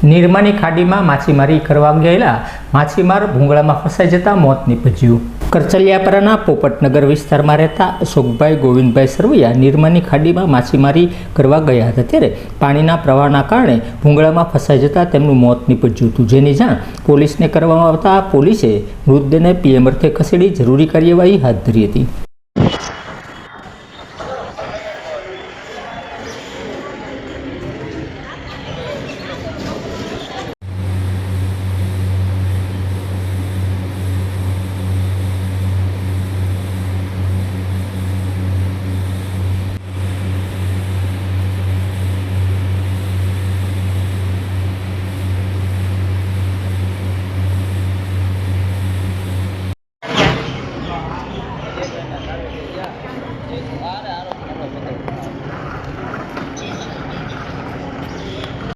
નિર્માની ખાડીમાં માછીમારી કરવા ગયેલા માછીમાર ભૂંગળામાં ફસાઈ જતા મોત નીપજ્યું। કરચલિયાપરાના પોપટનગર વિસ્તારમાં રહેતા અશોકભાઈ ગોવિંદભાઈ સરવૈયા નિર્માની ખાડીમાં માછીમારી કરવા ગયા હતા ત્યારે પાણીના પ્રવાહના કારણે ભૂંગળામાં ફસાઈ જતા તેમનું મોત નીપજ્યું હતું, જેની જાણ પોલીસને કરવામાં આવતા પોલીસે મૃતદેહને પીએમ અર્થે ખસેડી જરૂરી કાર્યવાહી હાથ ધરી હતી।